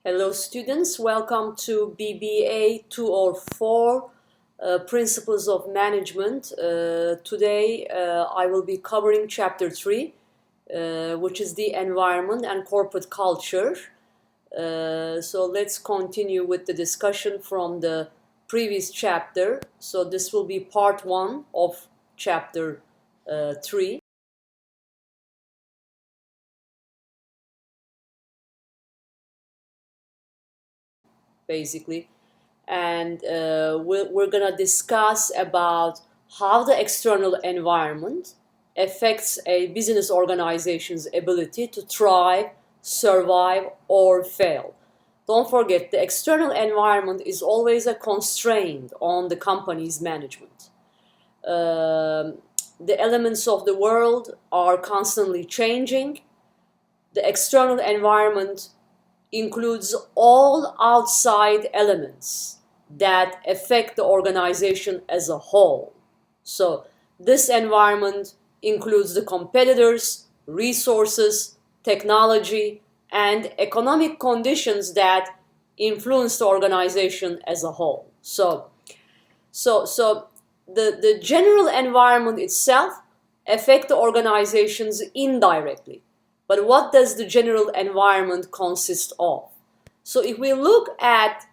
Hello students, welcome to BBA 204 Principles of Management. Today I will be covering chapter 3, which is the environment and corporate culture. So let's continue with the discussion from the previous chapter. So this will be part 1 of chapter 3. Basically. And we're going to discuss about how the external environment affects a business organization's ability to thrive, survive, or fail. Don't forget, the external environment is always a constraint on the company's management. The elements of the world are constantly changing. The external environment includes all outside elements that affect the organization as a whole. So this environment includes the competitors, resources, technology, and economic conditions that influence the organization as a whole. So the general environment itself affects the organizations indirectly. But what does the general environment consist of? So if we look at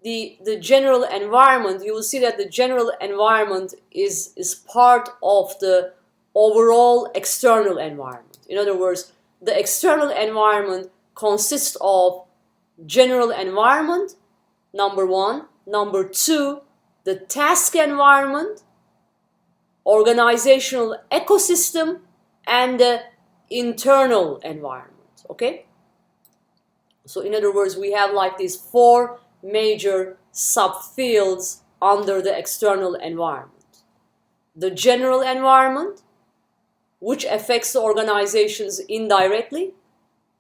the general environment, you will see that the general environment is part of the overall external environment. In other words, the external environment consists of general environment, number one. Number two, the task environment, organizational ecosystem, and the internal environment. Okay? So in other words, we have like these four major subfields under the external environment. The general environment, which affects the organizations indirectly.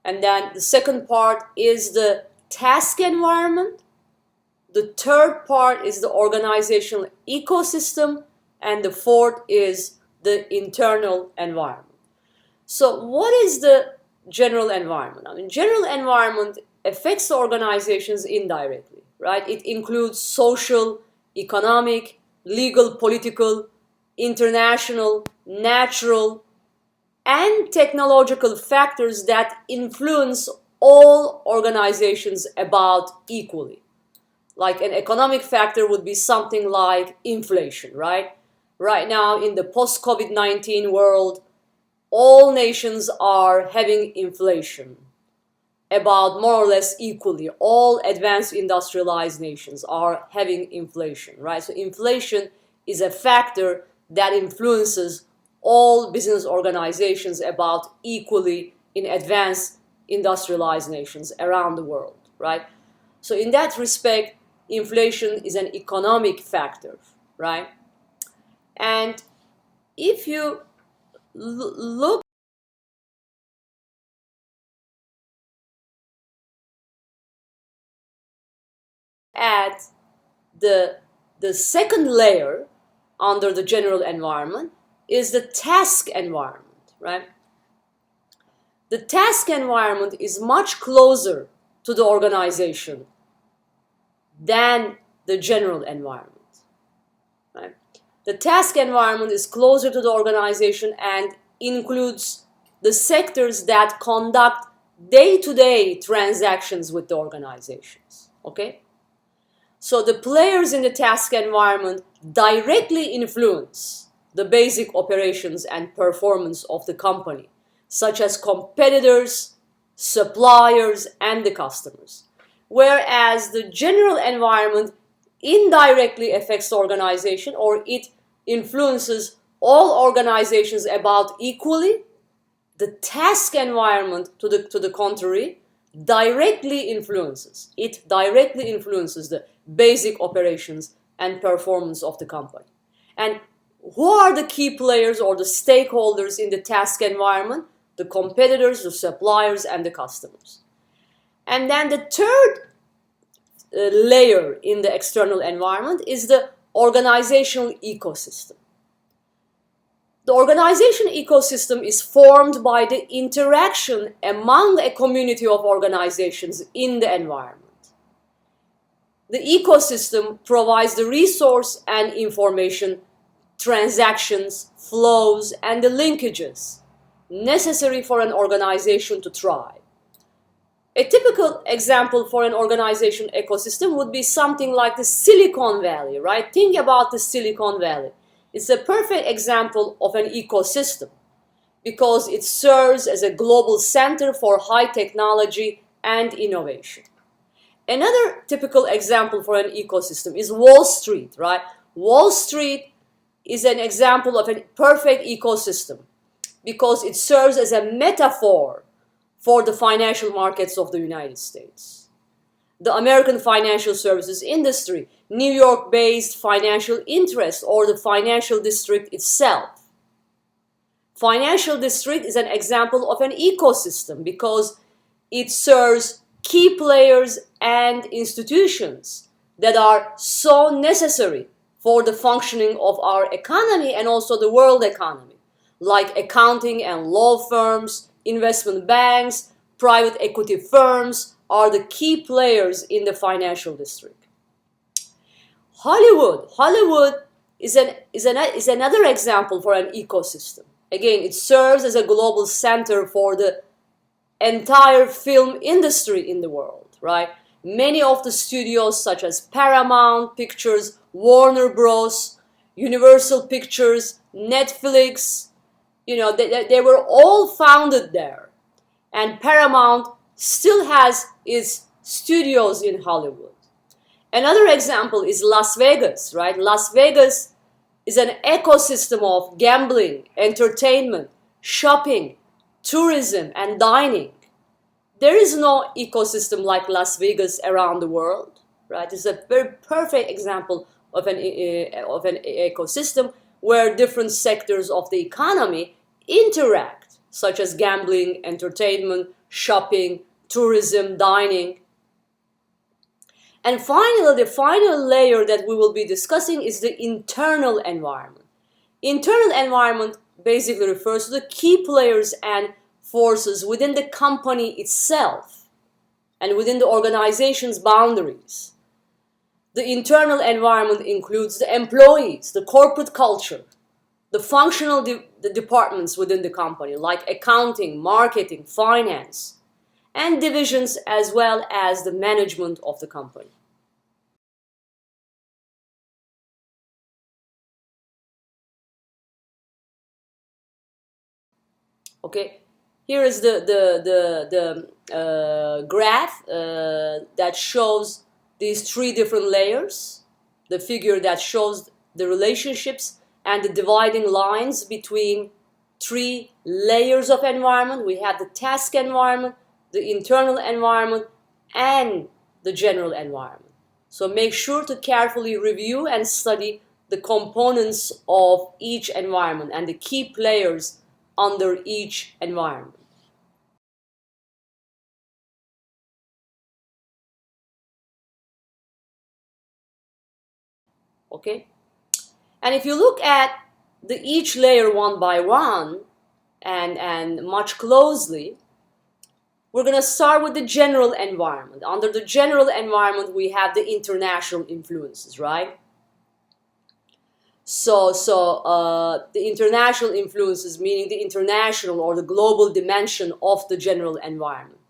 And then the second part is the task environment. The third part is the organizational ecosystem. And the fourth is the internal environment. So what is the general environment? I mean, general environment affects the organizations indirectly, right? It includes social, economic, legal, political, international, natural, and technological factors that influence all organizations about equally. Like an economic factor would be something like inflation, right? Right now in the post-COVID-19 world, all nations are having inflation about more or less equally. All advanced industrialized nations are having inflation, right? So inflation is a factor that influences all business organizations about equally in advanced industrialized nations around the world, right? So in that respect, inflation is an economic factor, right? And if you look at the second layer under the general environment is the task environment, right? The task environment is much closer to the organization than the general environment, right? The task environment is closer to the organization and includes the sectors that conduct day-to-day transactions with the organizations, okay? So the players in the task environment directly influence the basic operations and performance of the company, such as competitors, suppliers, and the customers. Whereas the general environment indirectly affects the organization, or it influences all organizations about equally. The task environment, to the contrary, directly influences. It directly influences the basic operations and performance of the company. And who are the key players or the stakeholders in the task environment? The competitors, the suppliers, and the customers. And then the third layer in the external environment is the organizational ecosystem. The organization ecosystem is formed by the interaction among a community of organizations in the environment. The ecosystem provides the resource and information, transactions, flows, and the linkages necessary for an organization to thrive. A typical example for an organization ecosystem would be something like the Silicon Valley, right? Think about the Silicon Valley. It's a perfect example of an ecosystem because it serves as a global center for high technology and innovation. Another typical example for an ecosystem is Wall Street, right? Wall Street is an example of a perfect ecosystem because it serves as a metaphor for the financial markets of the United States. The American financial services industry, New York-based financial interest, or the financial district itself. Financial district is an example of an ecosystem because it serves key players and institutions that are so necessary for the functioning of our economy and also the world economy, like accounting and law firms, investment banks, private equity firms are the key players in the financial district. Hollywood is another example for an ecosystem. Again, it serves as a global center for the entire film industry in the world, right? Many of the studios such as Paramount Pictures, Warner Bros., Universal Pictures, Netflix, they were all founded there. And Paramount still has its studios in Hollywood. Another example is Las Vegas, right? Las Vegas is an ecosystem of gambling, entertainment, shopping, tourism, and dining. There is no ecosystem like Las Vegas around the world, right? It's a very perfect example of an ecosystem where different sectors of the economy interact, such as gambling, entertainment, shopping, tourism, dining. And finally, the final layer that we will be discussing is the internal environment. Internal environment basically refers to the key players and forces within the company itself and within the organization's boundaries. The internal environment includes the employees, the corporate culture, the functional the departments within the company like accounting, marketing, finance, and divisions as well as the management of the company. Okay, here is the graph that shows these three different layers, the figure that shows the relationships and the dividing lines between three layers of environment. We have the task environment, the internal environment, and the general environment. So make sure to carefully review and study the components of each environment and the key players under each environment. Okay? And if you look at each layer one by one and much closely, we're going to start with the general environment. Under the general environment, we have the international influences, right? So the international influences, meaning the international or the global dimension of the general environment.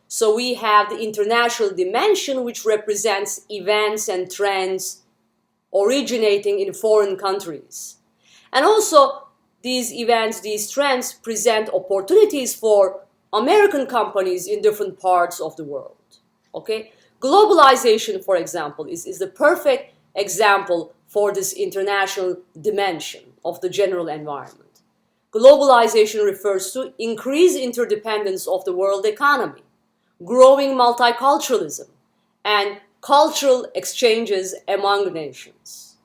So we have the international dimension, which represents events and trends originating in foreign countries. And also, these events, these trends present opportunities for American companies in different parts of the world. Okay? Globalization, for example, is the perfect example for this international dimension of the general environment. Globalization refers to increased interdependence of the world economy, growing multiculturalism, and cultural exchanges among nations.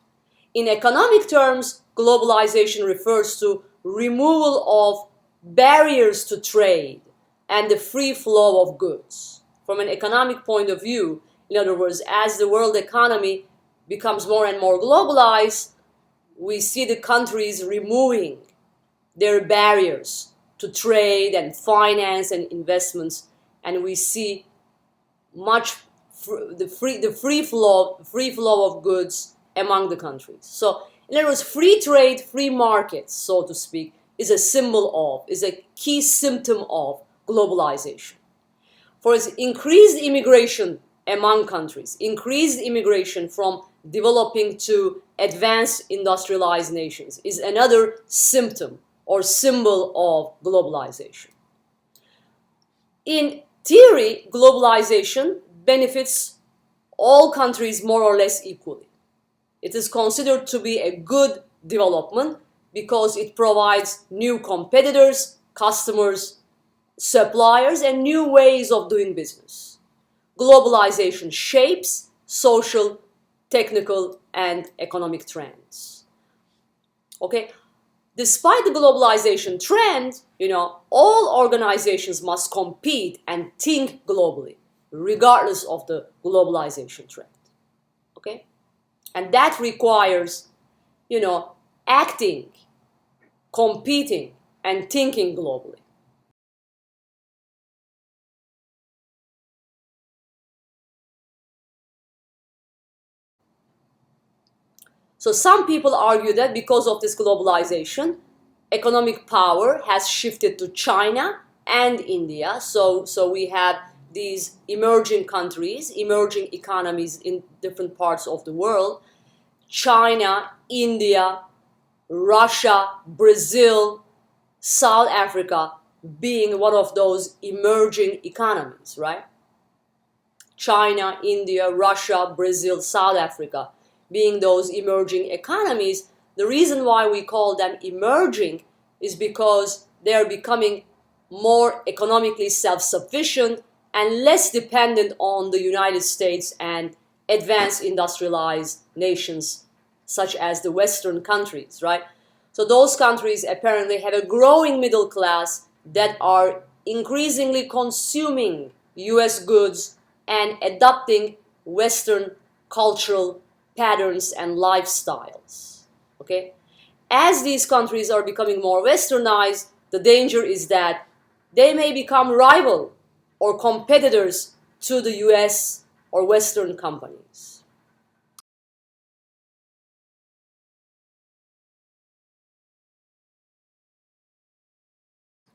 In economic terms, globalization refers to removal of barriers to trade and the free flow of goods. From an economic point of view, in other words, as the world economy becomes more and more globalized, we see the countries removing There are barriers to trade and finance and investments, and we see much the free flow of goods among the countries. So in other words, free trade, free markets, so to speak, is a symbol of, is a key symptom of globalization. For its increased immigration among countries, increased immigration from developing to advanced industrialized nations is another symptom or symbol of globalization. In theory, globalization benefits all countries more or less equally. It is considered to be a good development because it provides new competitors, customers, suppliers, and new ways of doing business. Globalization shapes social, technical, and economic trends. Okay? Despite the globalization trend, all organizations must compete and think globally, regardless of the globalization trend. Okay? And that requires, acting, competing, and thinking globally. So some people argue that because of this globalization, economic power has shifted to China and India. So we have these emerging countries, emerging economies in different parts of the world. China, India, Russia, Brazil, South Africa being one of those emerging economies, right? China, India, Russia, Brazil, South Africa being those emerging economies. The reason why we call them emerging is because they're becoming more economically self-sufficient and less dependent on the United States and advanced industrialized nations such as the Western countries, right? So those countries apparently have a growing middle class that are increasingly consuming US goods and adopting Western cultural patterns and lifestyles. Okay? As these countries are becoming more westernized, the danger is that they may become rival or competitors to the US or Western companies.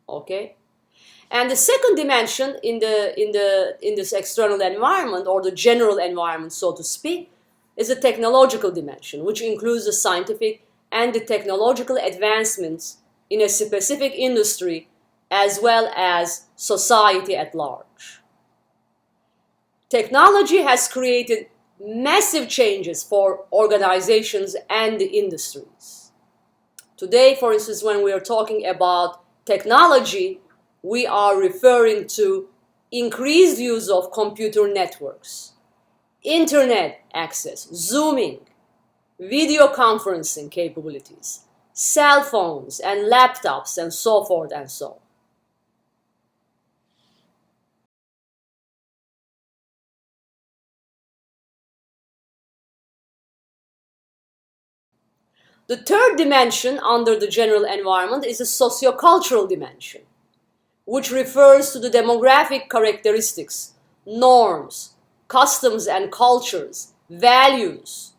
Okay? And the second dimension in this external environment, or the general environment, so to speak, is a technological dimension, which includes the scientific and the technological advancements in a specific industry as well as society at large. Technology has created massive changes for organizations and the industries. Today, for instance, when we are talking about technology, we are referring to increased use of computer networks, internet access, zooming, video conferencing capabilities, cell phones and laptops, and so forth and so on. The third dimension under the general environment is a sociocultural dimension, which refers to the demographic characteristics, norms, customs and cultures, values,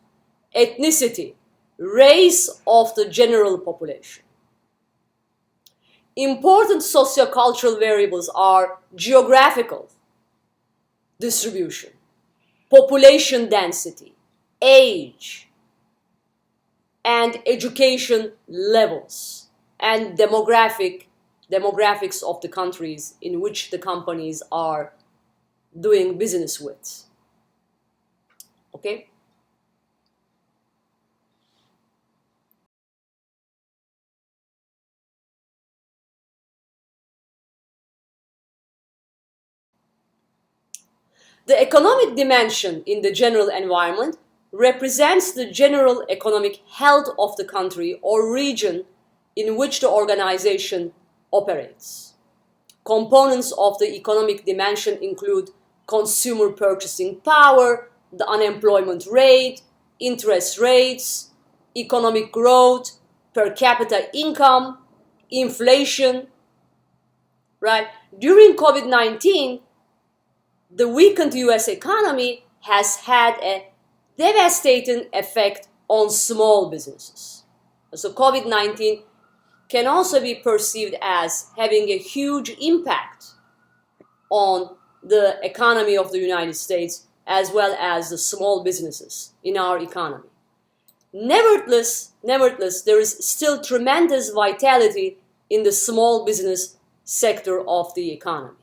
ethnicity, race of the general population. Important sociocultural variables are geographical distribution, population density, age, and education levels, and demographics of the countries in which the companies are doing business with. Okay? The economic dimension in the general environment represents the general economic health of the country or region in which the organization operates. Components of the economic dimension include consumer purchasing power, the unemployment rate, interest rates, economic growth, per capita income, inflation, right? During COVID-19, the weakened US economy has had a devastating effect on small businesses. So COVID-19 can also be perceived as having a huge impact on the economy of the United States as well as the small businesses in our economy. Nevertheless, there is still tremendous vitality in the small business sector of the economy.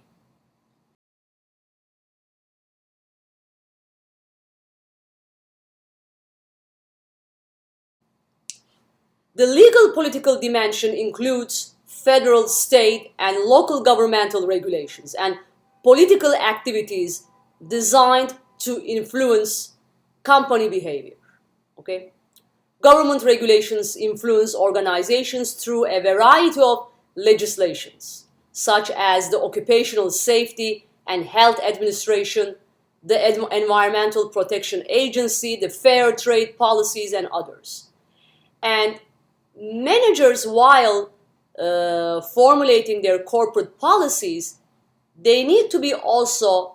The legal political dimension includes federal, state, and local governmental regulations and political activities designed to influence company behavior. Okay? Government regulations influence organizations through a variety of legislations, such as the Occupational Safety and Health Administration, the Environmental Protection Agency, the Fair Trade Policies, and others. And managers, while formulating their corporate policies, they need to be also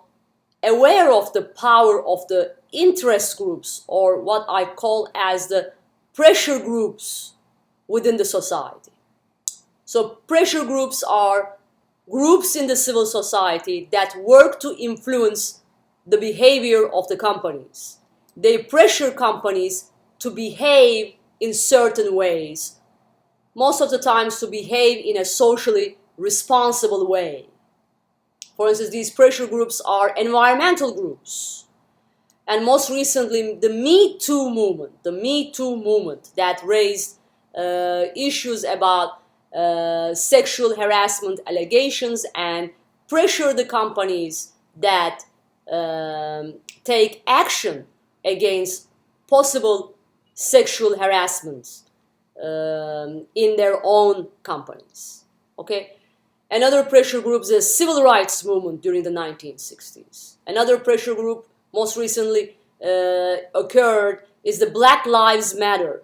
aware of the power of the interest groups, or what I call as the pressure groups within the society. So pressure groups are groups in the civil society that work to influence the behavior of the companies. They pressure companies to behave in certain ways, most of the times to behave in a socially responsible way. For instance, these pressure groups are environmental groups. And most recently, the Me Too movement that raised issues about sexual harassment allegations and pressure the companies that take action against possible sexual harassment in their own companies. Okay? Another pressure group is the civil rights movement during the 1960s. Another pressure group most recently occurred is the Black Lives Matter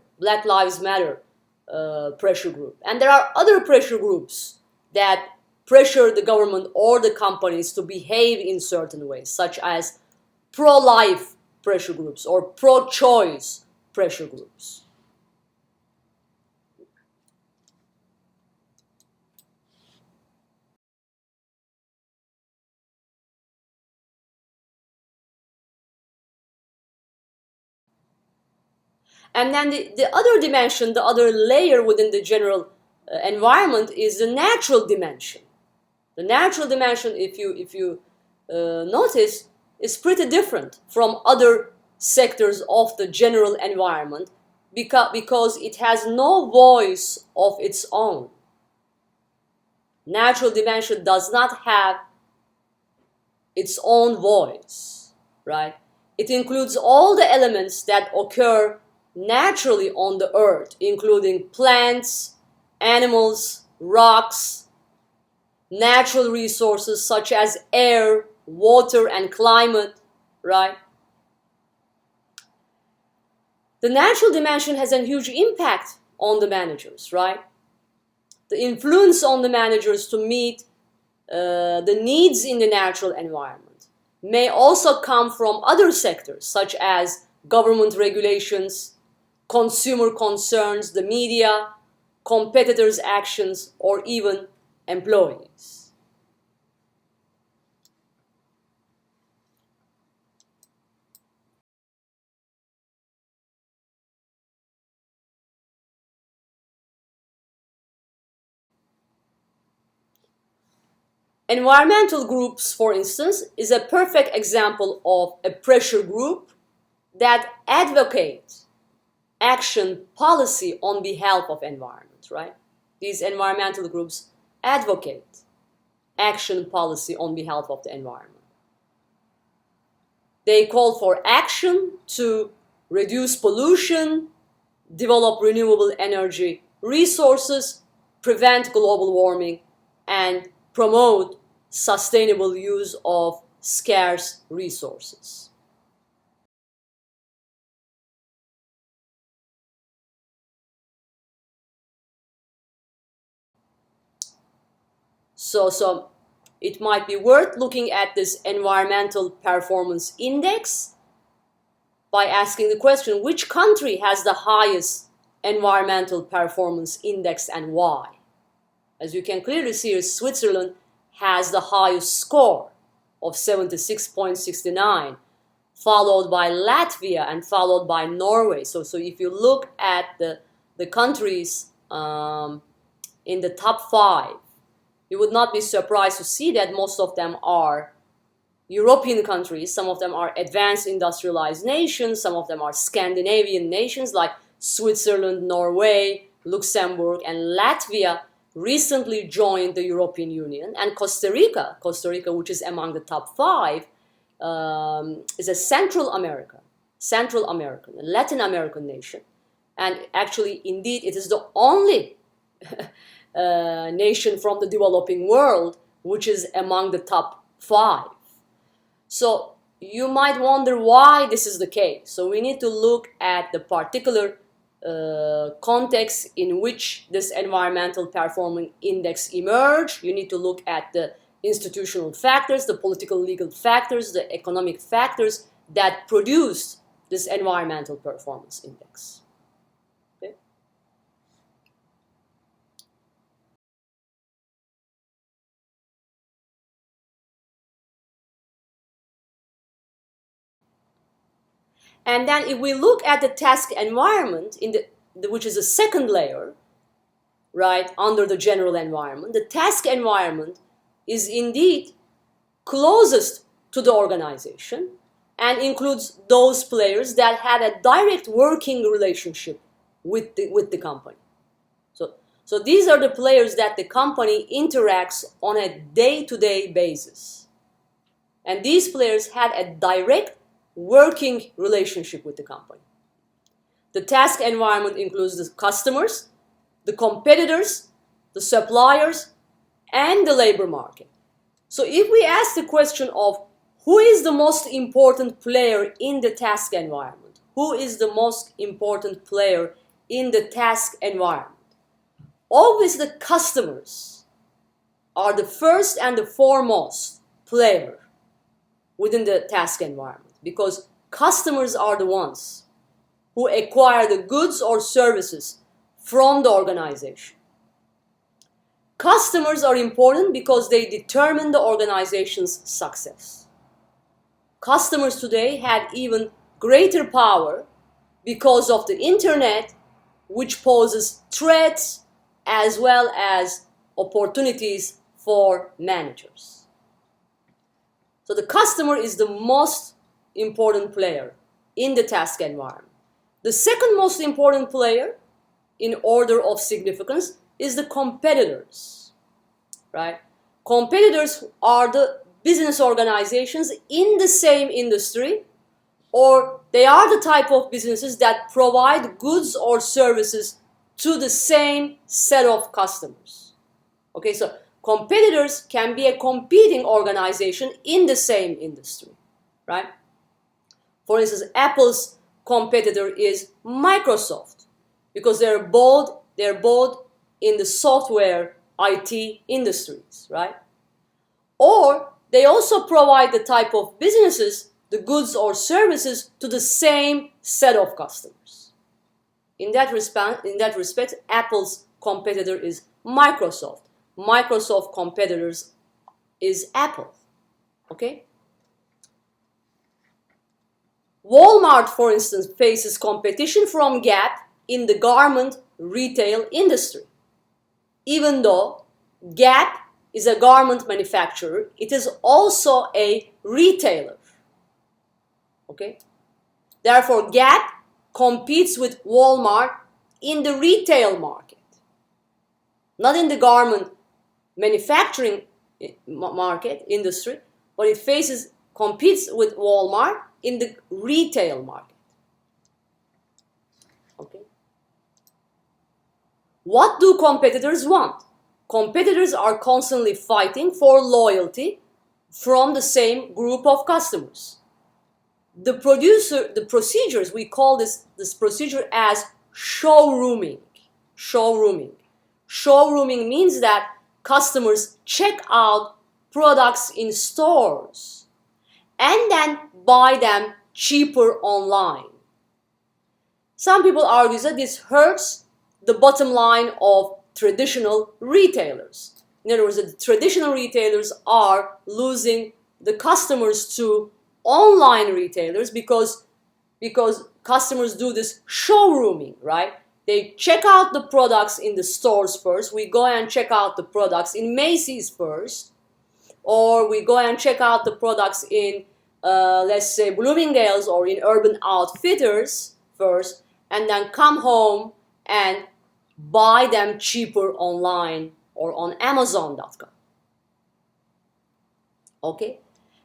pressure group. And there are other pressure groups that pressure the government or the companies to behave in certain ways, such as pro-life pressure groups or pro-choice pressure groups. And then the other dimension, the other layer within the general environment is the natural dimension. The natural dimension, if you notice, is pretty different from other sectors of the general environment because it has no voice of its own. Natural dimension does not have its own voice, right? It includes all the elements that occur naturally on the earth, including plants, animals, rocks, natural resources such as air, water, and climate, right? The natural dimension has a huge impact on the managers, right? The influence on the managers to meet the needs in the natural environment may also come from other sectors such as government regulations, consumer concerns, the media, competitors' actions, or even employees. Environmental groups, for instance, is a perfect example of a pressure group that advocates action policy on behalf of environment, right? These environmental groups advocate action policy on behalf of the environment. They call for action to reduce pollution, develop renewable energy resources, prevent global warming, and promote sustainable use of scarce resources. So it might be worth looking at this environmental performance index by asking the question, which country has the highest environmental performance index and why? As you can clearly see here, Switzerland has the highest score of 76.69, followed by Latvia and followed by Norway. So if you look at the countries in the top 5, you would not be surprised to see that most of them are European countries, some of them are advanced industrialized nations, some of them are Scandinavian nations like Switzerland, Norway, Luxembourg, and Latvia recently joined the European Union, and Costa Rica, which is among the top 5, is a Central American, Latin American nation. And actually, indeed, it is the only nation from the developing world which is among the top 5. So you might wonder why this is the case. So we need to look at the particular context in which this environmental performance index emerged. You need to look at the institutional factors, the political legal factors, the economic factors that produced this environmental performance index. Okay? And then if we look at the task environment, which is a second layer, right, under the general environment, the task environment is indeed closest to the organization and includes those players that have a direct working relationship with the company. So these are the players that the company interacts on a day-to-day basis. And these players have a direct working relationship with the company. The task environment includes the customers, the competitors, the suppliers, and the labor market. So if we ask the question of who is the most important player in the task environment, who is the most important player in the task environment, always the customers are the first and the foremost player within the task environment, because customers are the ones who acquire the goods or services from the organization. Customers are important because they determine the organization's success. Customers today have even greater power because of the internet, which poses threats as well as opportunities for managers. So the customer is the most important player in the task environment. The second most important player in order of significance is the competitors, right? Competitors are the business organizations in the same industry, or they are the type of businesses that provide goods or services to the same set of customers. Okay, so competitors can be a competing organization in the same industry, right? For instance, Apple's competitor is Microsoft because they're both in the software IT industries, right? Or they also provide the type of businesses, the goods or services to the same set of customers. In that respect, Apple's competitor is Microsoft. Microsoft competitors is Apple. Okay? Walmart, for instance, faces competition from Gap in the garment retail industry. Even though Gap is a garment manufacturer, it is also a retailer. Okay? Therefore, Gap competes with Walmart in the retail market, not in the garment manufacturing market industry, but it competes with Walmart in the retail market. Okay. What do competitors want? Competitors are constantly fighting for loyalty from the same group of customers. The procedures, we call this procedure as showrooming. Showrooming means that customers check out products in stores and then buy them cheaper online. Some people argue that this hurts the bottom line of traditional retailers. In other words, the traditional retailers are losing the customers to online retailers because customers do this showrooming, right? They check out the products in the stores first. We go and check out the products in Macy's first, or we go and check out the products in, let's say, Bloomingdale's or in Urban Outfitters first, and then come home and buy them cheaper online or on Amazon.com. Okay?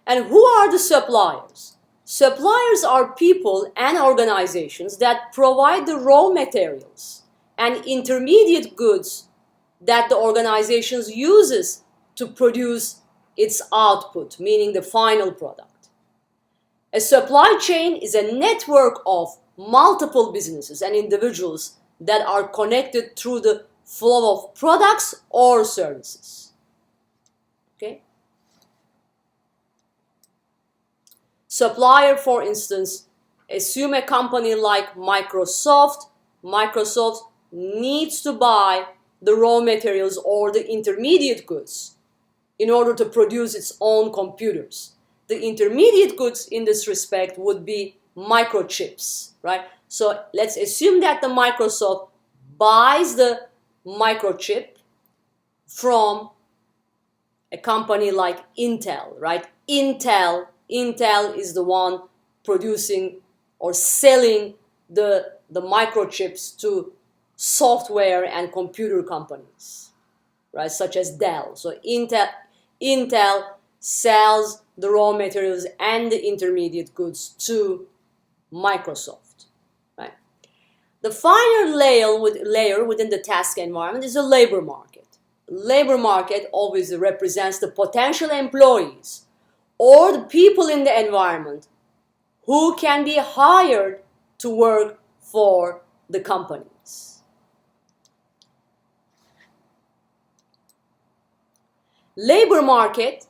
And who are the suppliers? Suppliers are people and organizations that provide the raw materials and intermediate goods that the organizations uses to produce its output, meaning the final product. A supply chain is a network of multiple businesses and individuals that are connected through the flow of products or services. Okay? Supplier, for instance, assume a company like Microsoft. Microsoft needs to buy the raw materials or the intermediate goods in order to produce its own computers. The intermediate goods in this respect would be microchips, right? So let's assume that the Microsoft buys the microchip from a company like Intel, right? Intel is the one producing or selling the microchips to software and computer companies, right? Such as Dell. So Intel sells the raw materials and the intermediate goods to Microsoft, right? The final layer within the task environment is the labor market. Labor market always represents the potential employees or the people in the environment who can be hired to work for the companies. Labor market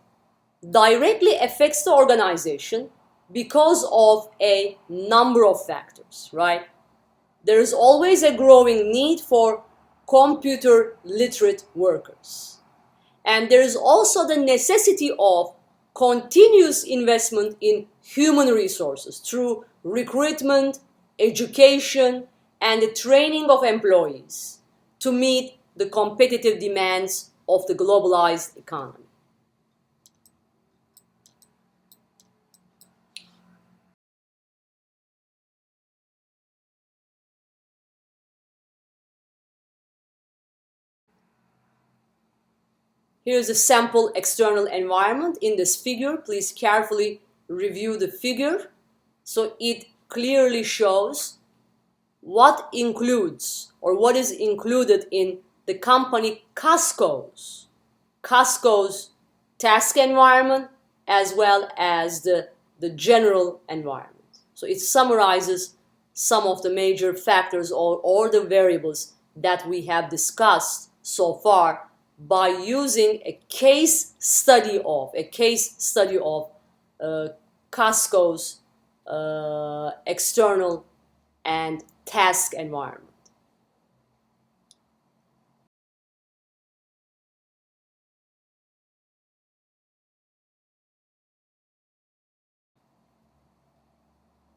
directly affects the organization because of a number of factors, right? There is always a growing need for computer literate workers. And there is also the necessity of continuous investment in human resources through recruitment, education, and the training of employees to meet the competitive demands of the globalized economy. Here's a sample external environment in this figure. Please carefully review the figure. So it clearly shows what includes or what is included in the company Costco's task environment as well as the general environment. So it summarizes some of the major factors or the variables that we have discussed so far by using a case study of Costco's external and task environment.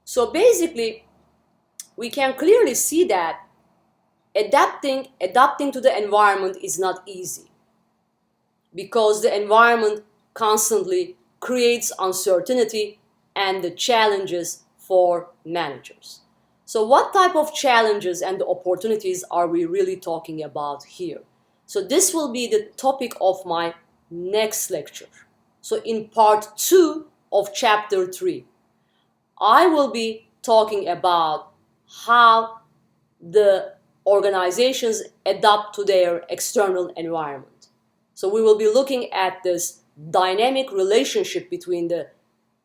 So basically, we can clearly see that adapting to the environment is not easy because the environment constantly creates uncertainty and the challenges for managers. So what type of challenges and opportunities are we really talking about here? So this will be the topic of my next lecture. So in part 2 of chapter 3, I will be talking about how the organizations adapt to their external environment. So we will be looking at this dynamic relationship between the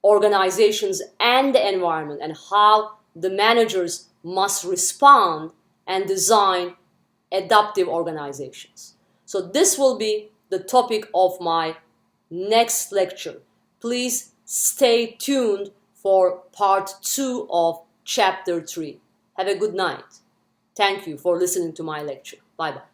organizations and the environment and how the managers must respond and design adaptive organizations. So this will be the topic of my next lecture. Please stay tuned for part 2 of chapter 3. Have a good night. Thank you for listening to my lecture. Bye bye.